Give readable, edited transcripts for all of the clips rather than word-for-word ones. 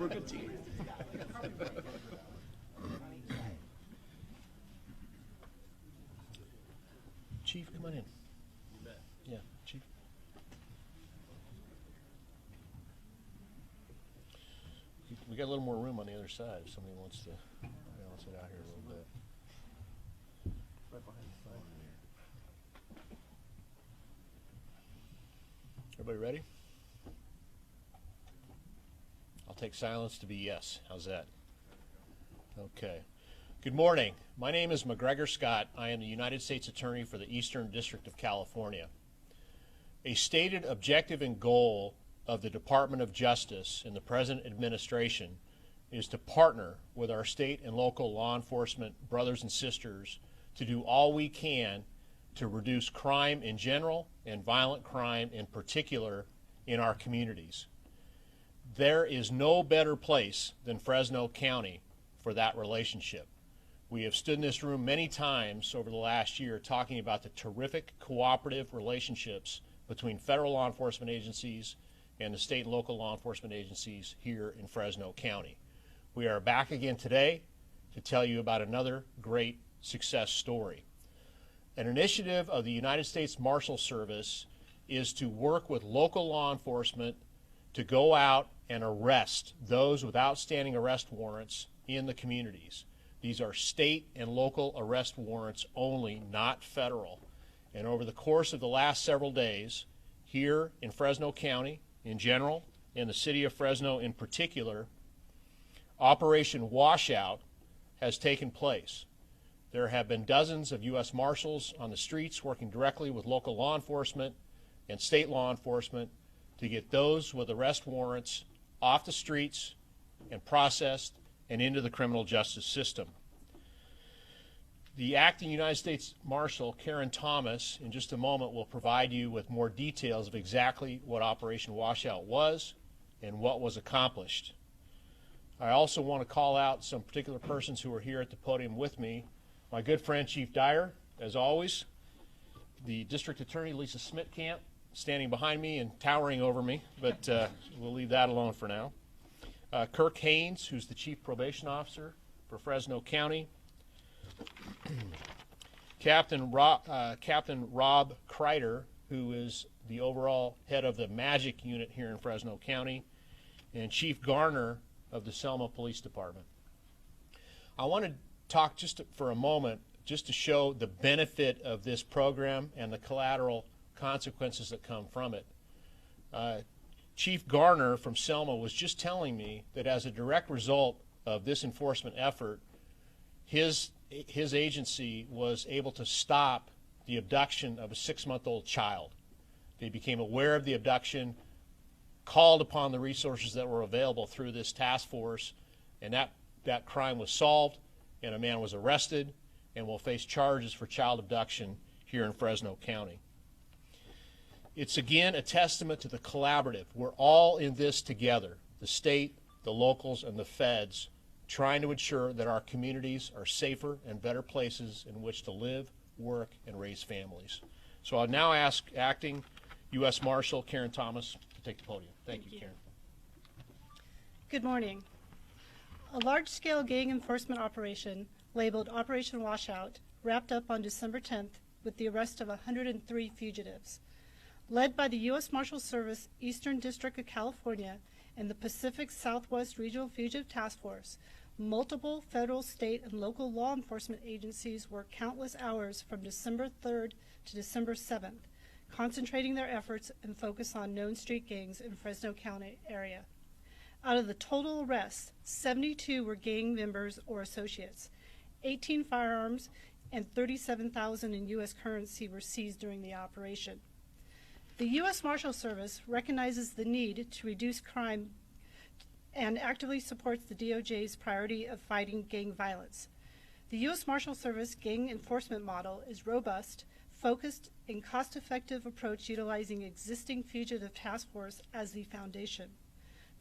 We're a good team. Chief, come on in. Yeah, Chief. We got a little more room on the other side if somebody wants to balance it out here a little bit. Right behind the flag. Everybody ready? I'll take silence to be yes. How's that? Okay. Good morning. My name is McGregor Scott. I am the United States Attorney for the Eastern District of California. A stated objective and goal of the Department of Justice and the present administration is to partner with our state and local law enforcement brothers and sisters to do all we can to reduce crime in general and violent crime in particular in our communities. There is no better place than Fresno County for that relationship. We have stood in this room many times over the last year talking about the terrific cooperative relationships between federal law enforcement agencies and the state and local law enforcement agencies here in Fresno County. We are back again today to tell you about another great success story. An initiative of the United States Marshal Service is to work with local law enforcement to go out and arrest those with outstanding arrest warrants in the communities. These are state and local arrest warrants only, not federal. And over the course of the last several days, here in Fresno County in general, and the city of Fresno in particular, Operation Washout has taken place. There have been dozens of U.S. Marshals on the streets working directly with local law enforcement and state law enforcement to get those with arrest warrants off the streets and processed and into the criminal justice system. The acting United States Marshal, Karen Thomas, in just a moment will provide you with more details of exactly what Operation Washout was and what was accomplished. I also want to call out some particular persons who are here at the podium with me. My good friend Chief Dyer, as always, the District Attorney Lisa Smitkamp, standing behind me and towering over me, but we'll leave that alone for now. Kirk Haynes, who's the Chief Probation Officer for Fresno County. Captain Rob Kreider, who is the overall head of the Magic Unit here in Fresno County, and Chief Garner of the Selma Police Department. I want to talk just for a moment just to show the benefit of this program and the collateral consequences that come from it. Chief Garner from Selma was just telling me that as a direct result of this enforcement effort, his agency was able to stop the abduction of a 6-month-old child. They became aware of the abduction, called upon the resources that were available through this task force, and that crime was solved, and a man was arrested and will face charges for child abduction here in Fresno County. It's again a testament to the collaborative. We're all in this together, the state, the locals, and the feds, trying to ensure that our communities are safer and better places in which to live, work, and raise families. So I'll now ask Acting U.S. Marshal Karen Thomas to take the podium. Thank you, Karen. Good morning. A large-scale gang enforcement operation labeled Operation Washout wrapped up on December 10th with the arrest of 103 fugitives. Led by the U.S. Marshal Service Eastern District of California and the Pacific Southwest Regional Fugitive Task Force, multiple federal, state, and local law enforcement agencies worked countless hours from December 3rd to December 7th, concentrating their efforts and focus on known street gangs in Fresno County area. Out of the total arrests, 72 were gang members or associates. 18 firearms and $37,000 in U.S. currency were seized during the operation. The U.S. Marshal Service recognizes the need to reduce crime and actively supports the DOJ's priority of fighting gang violence. The U.S. Marshal Service gang enforcement model is robust, focused, and cost-effective approach utilizing existing fugitive task force as the foundation.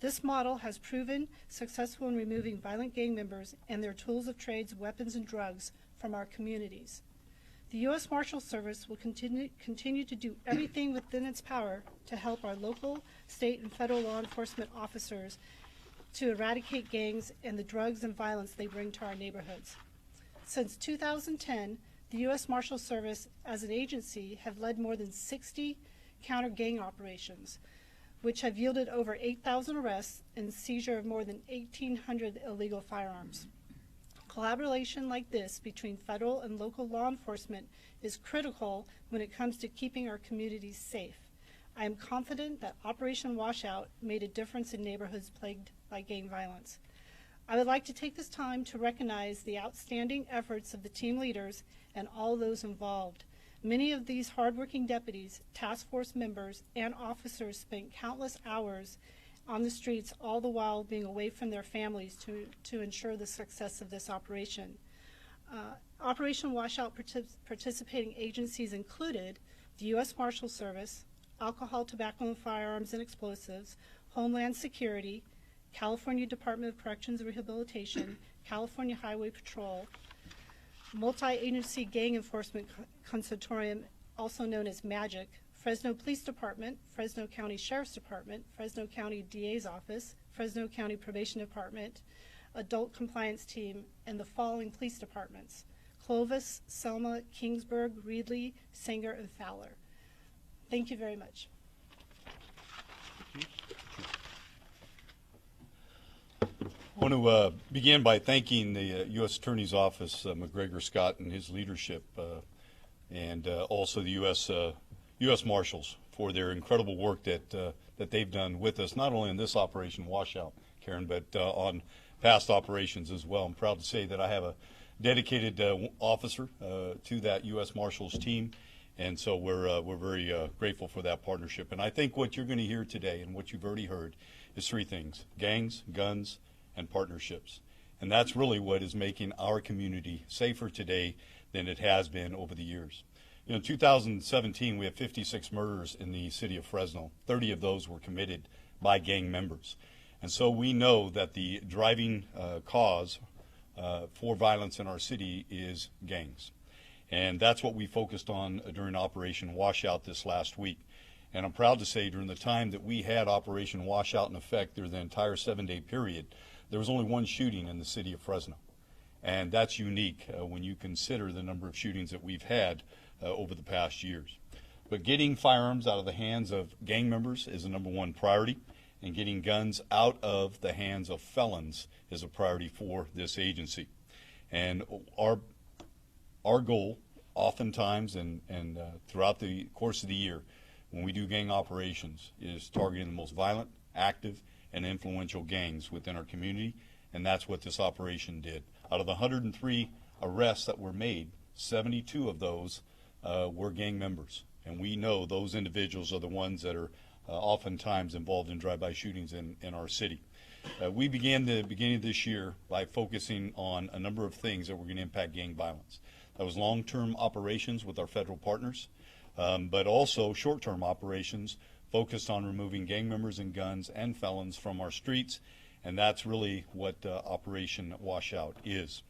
This model has proven successful in removing violent gang members and their tools of trades, weapons, and drugs from our communities. The U.S. Marshal Service will continue to do everything within its power to help our local, state, and federal law enforcement officers to eradicate gangs and the drugs and violence they bring to our neighborhoods. Since 2010, the U.S. Marshal Service as an agency have led more than 60 counter-gang operations, which have yielded over 8,000 arrests and seizure of more than 1,800 illegal firearms. Collaboration like this between federal and local law enforcement is critical when it comes to keeping our communities safe. I am confident that Operation Washout made a difference in neighborhoods plagued by gang violence. I would like to take this time to recognize the outstanding efforts of the team leaders and all those involved. Many of these hardworking deputies, task force members, and officers spent countless hours on the streets, all the while being away from their families to ensure the success of this operation. Operation Washout participating agencies included the U.S. Marshal Service, Alcohol, Tobacco, and Firearms and Explosives, Homeland Security, California Department of Corrections and Rehabilitation, California Highway Patrol, Multi-Agency Gang Enforcement Consortium, also known as MAGIC, Fresno Police Department, Fresno County Sheriff's Department, Fresno County DA's Office, Fresno County Probation Department, Adult Compliance Team, and the following police departments: Clovis, Selma, Kingsburg, Reedley, Sanger, and Fowler. Thank you very much. I want to begin by thanking the U.S. Attorney's Office, McGregor Scott, and his leadership, and also the U.S. Marshals for their incredible work that they've done with us, not only in this Operation Washout, Karen, but on past operations as well. I'm proud to say that I have a dedicated officer to that U.S. Marshals team, and so we're very grateful for that partnership. And I think what you're going to hear today and what you've already heard is three things: gangs, guns, and partnerships. And that's really what is making our community safer today than it has been over the years. You know, in 2017, we had 56 murders in the city of Fresno. 30 of those were committed by gang members. And so we know that the driving cause for violence in our city is gangs. And that's what we focused on during Operation Washout this last week. And I'm proud to say during the time that we had Operation Washout in effect, through the entire 7-day period, there was only one shooting in the city of Fresno. And that's unique when you consider the number of shootings that we've had over the past years. But getting firearms out of the hands of gang members is the number one priority, and getting guns out of the hands of felons is a priority for this agency. And our goal, oftentimes and throughout the course of the year, when we do gang operations, is targeting the most violent, active, and influential gangs within our community, and that's what this operation did. Out of the 103 arrests that were made, 72 of those were gang members, and we know those individuals are the ones that are oftentimes involved in drive-by shootings in our city. We began the beginning of this year by focusing on a number of things that were going to impact gang violence. That was long-term operations with our federal partners, but also short-term operations focused on removing gang members and guns and felons from our streets, and that's really what Operation Washout is.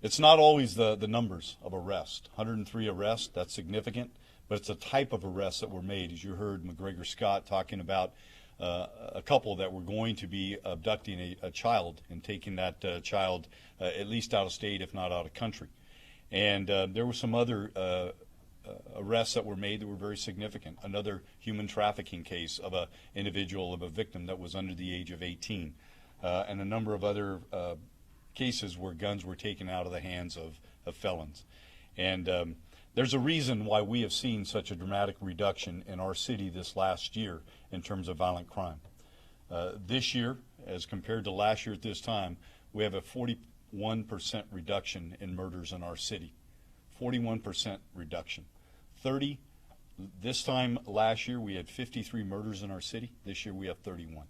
It's not always the numbers of arrests. 103 arrests, that's significant, but it's the type of arrests that were made. As you heard McGregor Scott talking about a couple that were going to be abducting a child and taking that child at least out of state, if not out of country. And there were some other arrests that were made that were very significant. Another human trafficking case of an individual, of a victim that was under the age of 18, and a number of other cases where guns were taken out of the hands of felons. And there's a reason why we have seen such a dramatic reduction in our city this last year in terms of violent crime. This year, as compared to last year at this time, we have a 41% reduction in murders in our city. 41% reduction. This time last year we had 53 murders in our city. This year we have 31.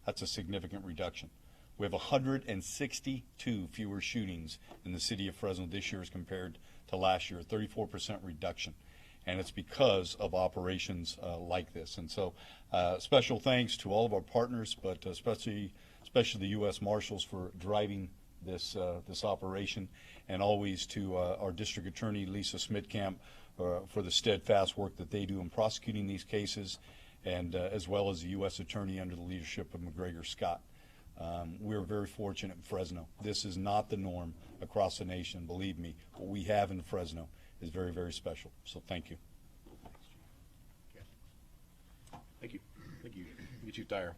That's a significant reduction. We have 162 fewer shootings in the city of Fresno this year as compared to last year, a 34% reduction. And it's because of operations like this. And so special thanks to all of our partners, but especially the U.S. Marshals for driving this operation, and always to our District Attorney, Lisa Smitkamp, for the steadfast work that they do in prosecuting these cases, and as well as the U.S. Attorney under the leadership of McGregor Scott. We're very fortunate in Fresno. This is not the norm across the nation. Believe me, what we have in Fresno is very, very special. So thank you. Thank you. Thank you, Chief Dyer.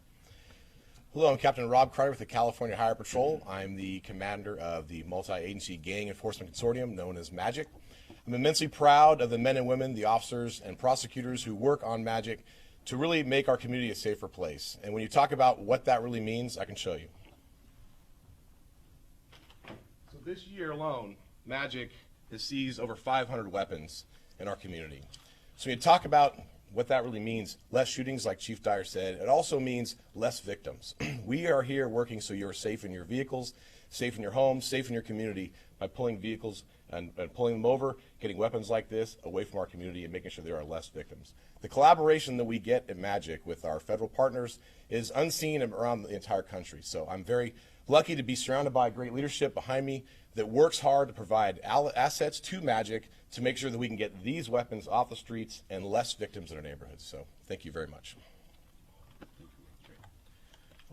Hello, I'm Captain Rob Carter with the California Highway Patrol. I'm the commander of the multi-agency gang enforcement consortium known as MAGIC. I'm immensely proud of the men and women, the officers and prosecutors who work on MAGIC to really make our community a safer place. And when you talk about what that really means, I can show you. So this year alone, MAGIC has seized over 500 weapons in our community. So when you talk about what that really means, less shootings, like Chief Dyer said, it also means less victims. We are here working so you're safe in your vehicles, safe in your homes, safe in your community by pulling vehicles and pulling them over, getting weapons like this away from our community and making sure there are less victims. The collaboration that we get at MAGIC with our federal partners is unseen around the entire country. So I'm very lucky to be surrounded by great leadership behind me that works hard to provide assets to MAGIC to make sure that we can get these weapons off the streets and less victims in our neighborhoods. So thank you very much.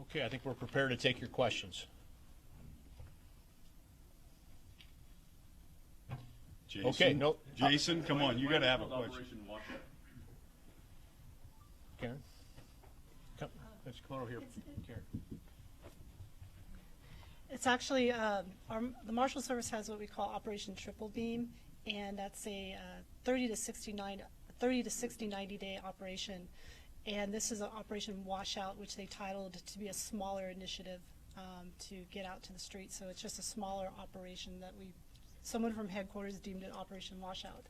Okay, I think we're prepared to take your questions. Jason, Okay, no. Jason, come on, you got to have a question. Karen? Let's come over here, Karen. It's actually, the Marshal Service has what we call Operation Triple Beam, and that's a 30 to 60, 90-day operation. And this is an Operation Washout, which they titled to be a smaller initiative to get out to the streets. So it's just a smaller operation that someone from headquarters deemed it Operation Washout.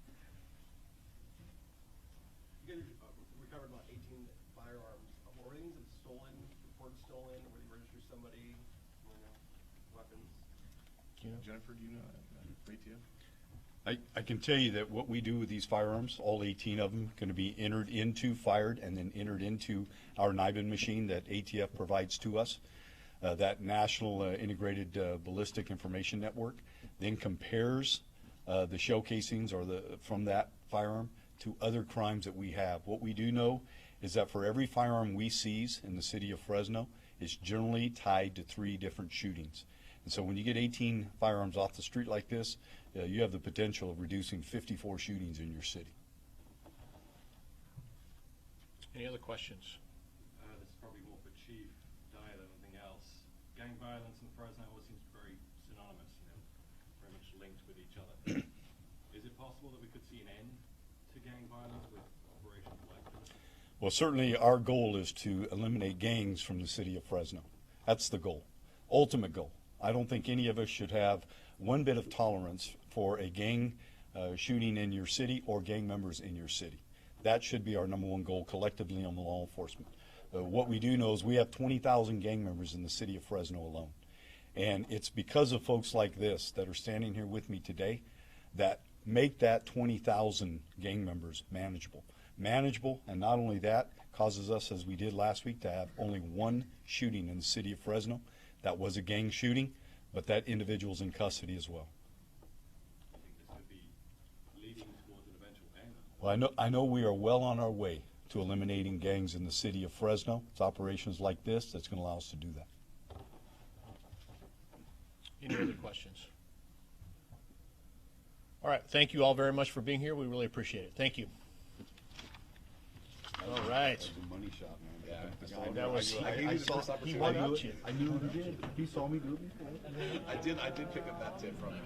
You guys recovered about 18 firearms. Were any of them stolen, reported stolen, or were they registered somebody, weapons? Jennifer, do you know? I can tell you that what we do with these firearms, all 18 of them, going to be entered into, fired, and then entered into our NIBIN machine that ATF provides to us. That National Integrated Ballistic Information Network then compares the shell casings from that firearm to other crimes that we have. What we do know is that for every firearm we seize in the city of Fresno, it's generally tied to 3 different shootings. And so when you get 18 firearms off the street like this, you have the potential of reducing 54 shootings in your city. Any other questions? This is probably more for Chief Dyer than anything else. Gang violence in Fresno always seems very synonymous, very much linked with each other. Is it possible that we could see an end to gang violence with Operation Collective? Well, certainly our goal is to eliminate gangs from the city of Fresno. That's the goal, ultimate goal. I don't think any of us should have one bit of tolerance for a gang shooting in your city or gang members in your city. That should be our #1 goal collectively on law enforcement. What we do know is we have 20,000 gang members in the city of Fresno alone. And it's because of folks like this that are standing here with me today that make that 20,000 gang members manageable. Manageable, and not only that, causes us, as we did last week, to have only 1 shooting in the city of Fresno. That was a gang shooting, but that individual's in custody as well. I think this could be leading towards an eventual end. Well, I know we are well on our way to eliminating gangs in the city of Fresno. It's operations like this that's going to allow us to do that. Any other questions? All right, thank you all very much for being here. We really appreciate it. Thank you. All right. That was a money shot, man. Yeah, That was, I saw he went up to you. I knew he did. He saw me do it before. I did pick up that tip from him.